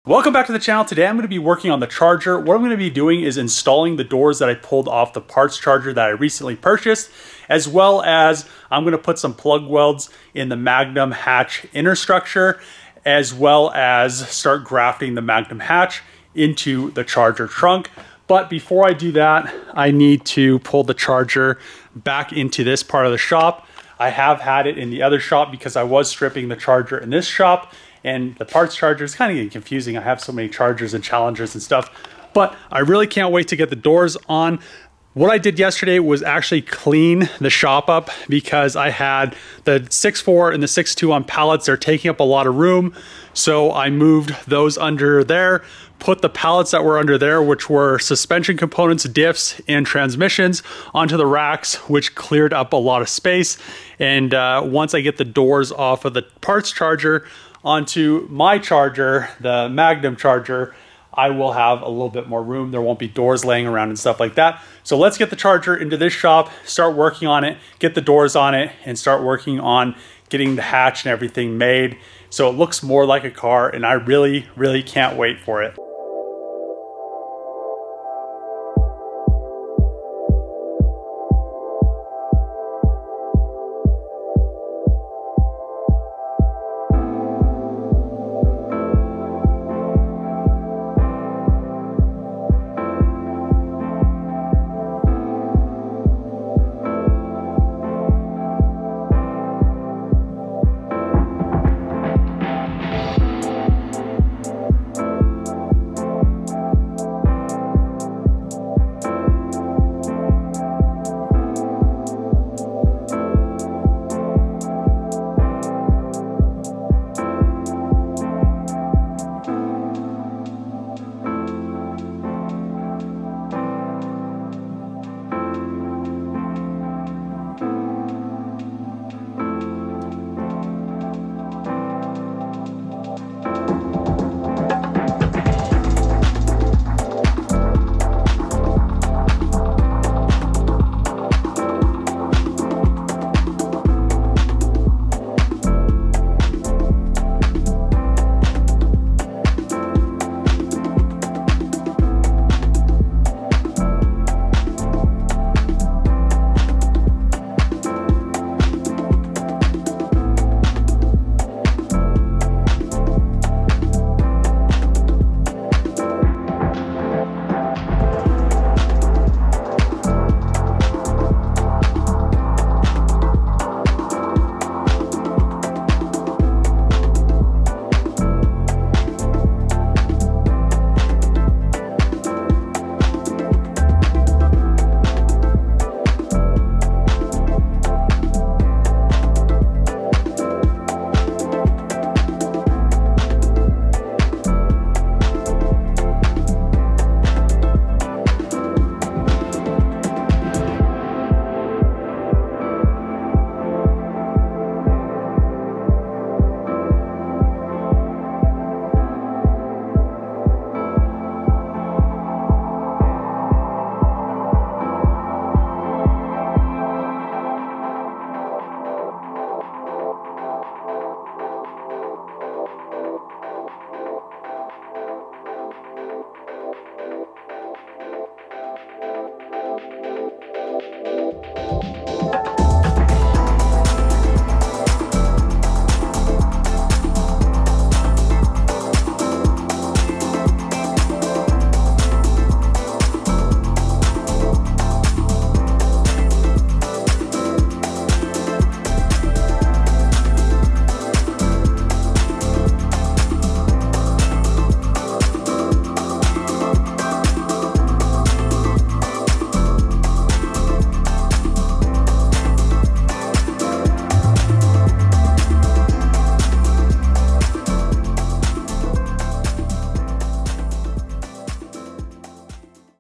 Welcome back to the channel. Today I'm going to be working on the charger. What I'm going to be doing is installing the doors that I pulled off the parts charger that I recently purchased, as well as I'm going to put some plug welds in the Magnum hatch inner structure, as well as start grafting the Magnum hatch into the charger trunk. But before I do that, I need to pull the charger back into this part of the shop. I have had it in the other shop because I was stripping the charger in this shop. And the parts charger is kind of getting confusing. I have so many chargers and challengers and stuff, but I really can't wait to get the doors on. What I did yesterday was actually clean the shop up because I had the 6.4 and the 6.2 on pallets. They're taking up a lot of room. So I moved those under there, put the pallets that were under there, which were suspension components, diffs, and transmissions, onto the racks, which cleared up a lot of space. And once I get the doors off of the parts charger onto my charger, the Magnum charger, I will have a little bit more room. There won't be doors laying around and stuff like that. So let's get the charger into this shop, start working on it, get the doors on it, and start working on getting the hatch and everything made so it looks more like a car, and I really, really can't wait for it.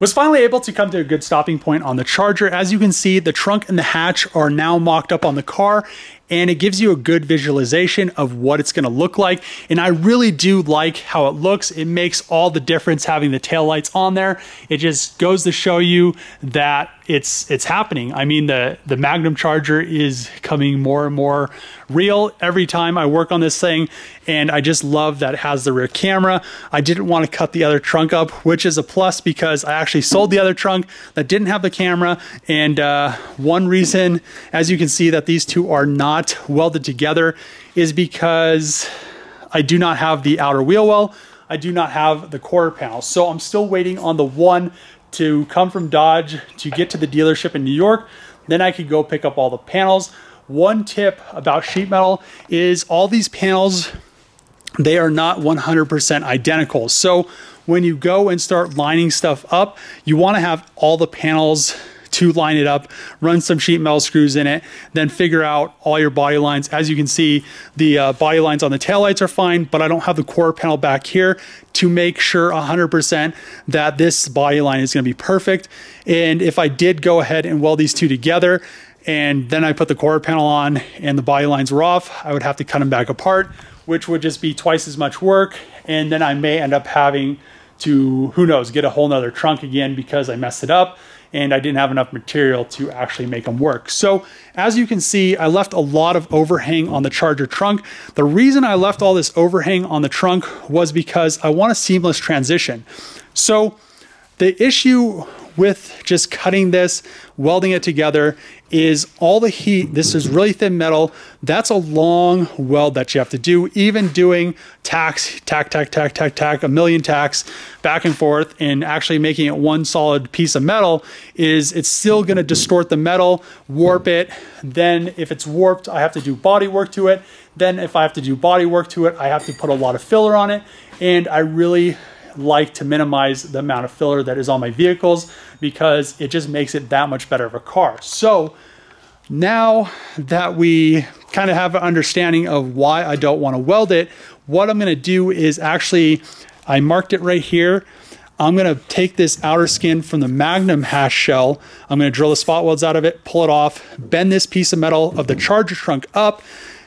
Was finally able to come to a good stopping point on the charger. As you can see, the trunk and the hatch are now mocked up on the car, and it gives you a good visualization of what it's gonna look like. And I really do like how it looks. It makes all the difference having the taillights on there. It just goes to show you that it's happening. I mean, the Magnum charger is coming more and more real every time I work on this thing, and I just love that it has the rear camera. I didn't want to cut the other trunk up, which is a plus because I actually sold the other trunk that didn't have the camera. And one reason, as you can see, that these two are not welded together is because I do not have the outer wheel well. I do not have the quarter panel. So I'm still waiting on the one to come from Dodge to get to the dealership in New York. Then I could go pick up all the panels. One tip about sheet metal is all these panels, they are not 100% identical. So when you go and start lining stuff up, you want to have all the panels to line it up, run some sheet metal screws in it, then figure out all your body lines. As you can see, the body lines on the taillights are fine, but I don't have the quarter panel back here to make sure 100% that this body line is going to be perfect. And if I did go ahead and weld these two together, and then I put the quarter panel on and the body lines were off, I would have to cut them back apart, which would just be twice as much work. And then I may end up having to, who knows, get a whole nother trunk again because I messed it up and I didn't have enough material to actually make them work. So as you can see, I left a lot of overhang on the Charger trunk. The reason I left all this overhang on the trunk was because I want a seamless transition. So the issue with just cutting this, welding it together, is all the heat. This is really thin metal. That's a long weld that you have to do. Even doing tacks, tack, a million tacks back and forth and actually making it one solid piece of metal, it's still gonna distort the metal, warp it. Then if it's warped, I have to do body work to it. Then if I have to do body work to it, I have to put a lot of filler on it. And I really like to minimize the amount of filler that is on my vehicles because it just makes it that much better of a car. So now that we kind of have an understanding of why I don't want to weld it, what I'm going to do is actually, I marked it right here. I'm going to take this outer skin from the Magnum hash shell. I'm going to drill the spot welds out of it, pull it off, bend this piece of metal of the Charger trunk up.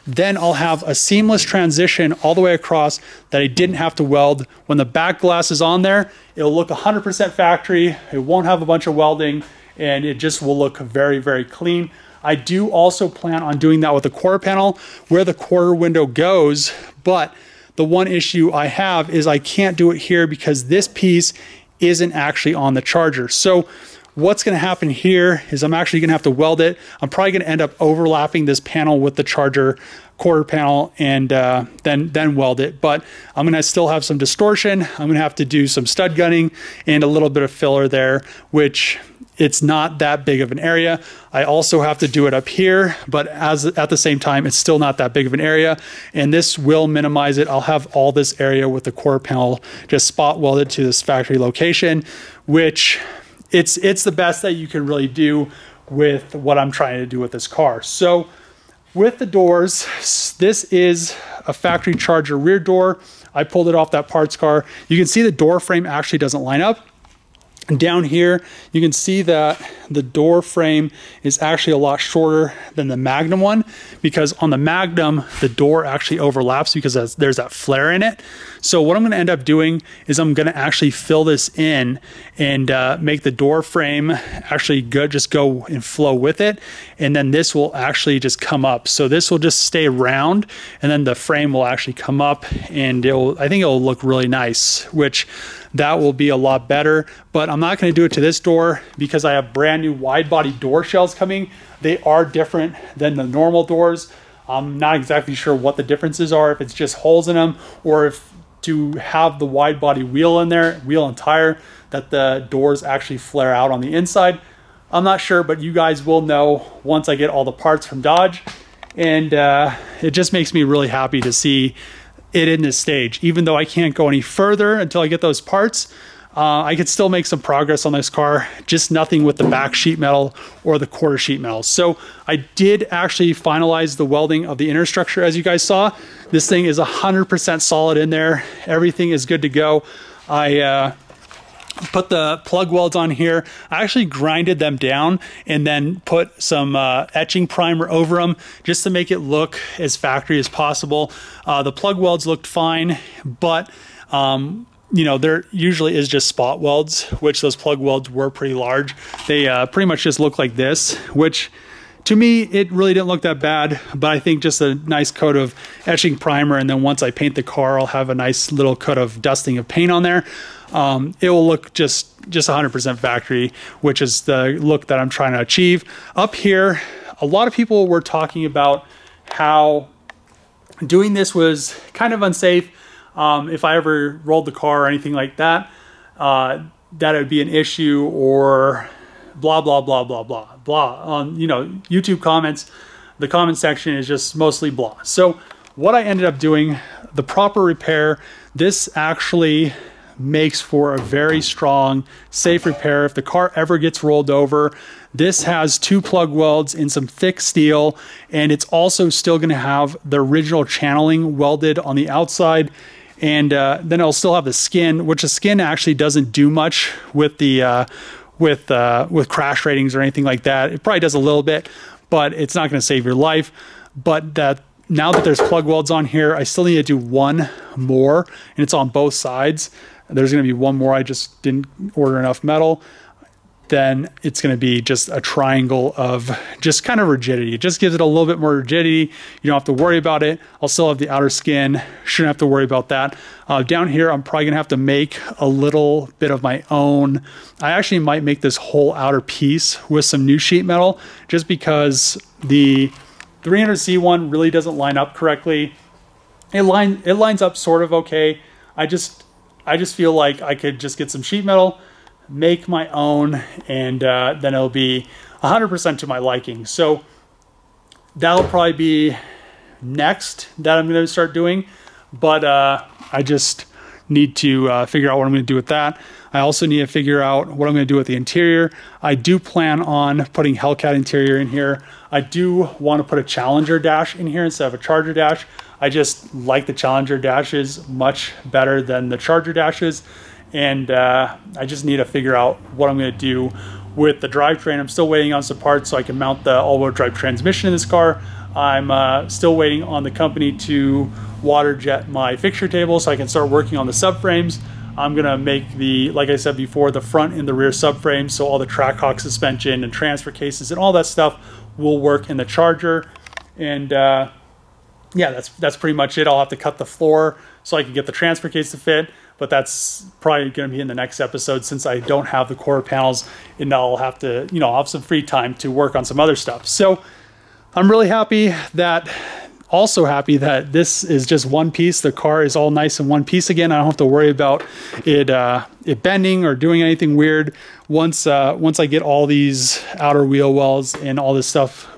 Then I'll have a seamless transition all the way across that I didn't have to weld. When the back glass is on there, it'll look 100% factory. It won't have a bunch of welding and it just will look very, very clean. I do also plan on doing that with the quarter panel where the quarter window goes, but the one issue I have is I can't do it here because this piece isn't actually on the Charger. So what's going to happen here is I'm actually going to have to weld it. I'm probably going to end up overlapping this panel with the Charger quarter panel and then weld it. But I'm going to still have some distortion. I'm going to have to do some stud gunning and a little bit of filler there, which it's not that big of an area. I also have to do it up here, but at the same time, it's still not that big of an area. And this will minimize it. I'll have all this area with the quarter panel just spot welded to this factory location, which it's the best that you can really do with what I'm trying to do with this car. So with the doors, this is a factory Charger rear door. I pulled it off that parts car. You can see the door frame actually doesn't line up. And down here, you can see that the door frame is actually a lot shorter than the Magnum one, because on the Magnum, the door actually overlaps because there's that flare in it. So what I'm going to end up doing is I'm going to actually fill this in and make the door frame actually just go and flow with it. And then this will actually just come up. So this will just stay round and then the frame will actually come up and I think it'll look really nice, which that will be a lot better. But I'm not going to do it to this door because I have brand new wide body door shells coming. They are different than the normal doors. I'm not exactly sure what the differences are, if it's just holes in them or if to have the wide body wheel in there, wheel and tire, that the doors actually flare out on the inside. I'm not sure, but you guys will know once I get all the parts from Dodge. And it just makes me really happy to see it in this stage. Even though I can't go any further until I get those parts, I could still make some progress on this car, just nothing with the back sheet metal or the quarter sheet metal. So I did actually finalize the welding of the inner structure, as you guys saw. This thing is 100% solid in there. Everything is good to go. I put the plug welds on here. I actually grinded them down and then put some etching primer over them just to make it look as factory as possible. The plug welds looked fine, but you know, there usually is just spot welds, which those plug welds were pretty large. They pretty much just look like this, which to me, it really didn't look that bad, but I think just a nice coat of etching primer, and then once I paint the car, I'll have a nice little coat of dusting of paint on there. It will look just 100% factory, which is the look that I'm trying to achieve. Up here, a lot of people were talking about how doing this was kind of unsafe. If I ever rolled the car or anything like that, that it would be an issue, or blah, blah, blah, blah, blah, blah. On, you know, YouTube comments, the comment section is just mostly blah. So what I ended up doing, the proper repair, this actually makes for a very strong, safe repair. If the car ever gets rolled over, this has 2 plug welds in some thick steel, and it's also still going to have the original channeling welded on the outside. And then it'll still have the skin, which the skin actually doesn't do much with the with crash ratings or anything like that. It probably does a little bit, but it's not going to save your life. But that now that there's plug welds on here, I still need to do one more, and it's on both sides. There's going to be one more. I just didn't order enough metal. Then it's going to be just a triangle of just kind of rigidity. It just gives it a little bit more rigidity. You don't have to worry about it. I'll still have the outer skin. Shouldn't have to worry about that. Down here, I'm probably going to have to make a little bit of my own. I actually might make this whole outer piece with some new sheet metal, just because the 300C one really doesn't line up correctly. It lines up sort of okay. I just feel like I could just get some sheet metal, make my own, and then it'll be 100% to my liking. So that'll probably be next that I'm going to start doing, but I just need to figure out what I'm going to do with that. I also need to figure out what I'm going to do with the interior. I do plan on putting Hellcat interior in here. I do want to put a Challenger dash in here instead of a Charger dash. I just like the Challenger dashes much better than the Charger dashes. And I just need to figure out what I'm going to do with the drivetrain. I'm still waiting on some parts so I can mount the all-wheel drive transmission in this car. I'm still waiting on the company to water jet my fixture table so I can start working on the subframes. I'm going to make the, like I said before, the front and the rear subframes, so all the Trackhawk suspension and transfer cases and all that stuff will work in the Charger. And yeah, that's pretty much it. I'll have to cut the floor so I can get the transfer case to fit, but that's probably going to be in the next episode since I don't have the quarter panels, and I'll have to, you know, I'll have some free time to work on some other stuff. So I'm really happy that, also happy that this is just one piece. The car is all nice in one piece again. I don't have to worry about it bending or doing anything weird. Once I get all these outer wheel wells and all this stuff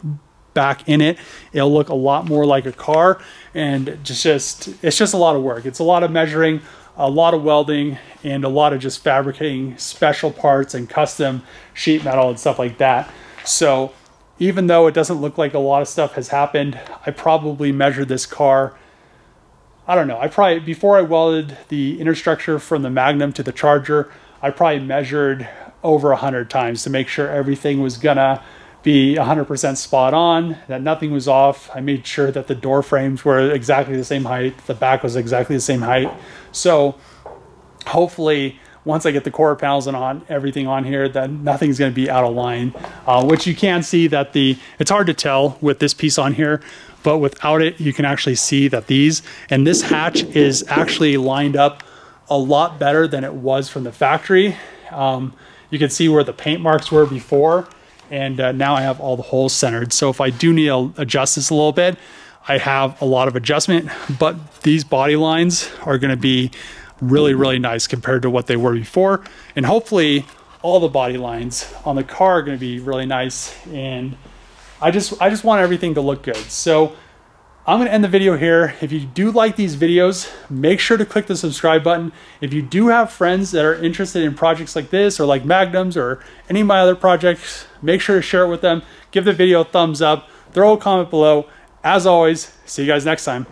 back in it, it'll look a lot more like a car. And it's just a lot of work. It's a lot of measuring, a lot of welding, and a lot of just fabricating special parts and custom sheet metal and stuff like that. So even though it doesn't look like a lot of stuff has happened, I probably measured this car, I don't know, before I welded the inner structure from the Magnum to the Charger, I probably measured over 100 times to make sure everything was gonna be 100% spot on, that nothing was off. I made sure that the door frames were exactly the same height, the back was exactly the same height. So hopefully once I get the quarter panels and on everything on here, then nothing's going to be out of line, which you can see that it's hard to tell with this piece on here, but without it, you can actually see that and this hatch is actually lined up a lot better than it was from the factory. You can see where the paint marks were before, and now I have all the holes centered. So if I do need to adjust this a little bit, I have a lot of adjustment, but these body lines are going to be really, really nice compared to what they were before. And hopefully all the body lines on the car are going to be really nice. And I just want everything to look good. So I'm going to end the video here. If you do like these videos, make sure to click the subscribe button. If you do have friends that are interested in projects like this or like Magnums or any of my other projects, make sure to share it with them. Give the video a thumbs up, throw a comment below. As always, see you guys next time.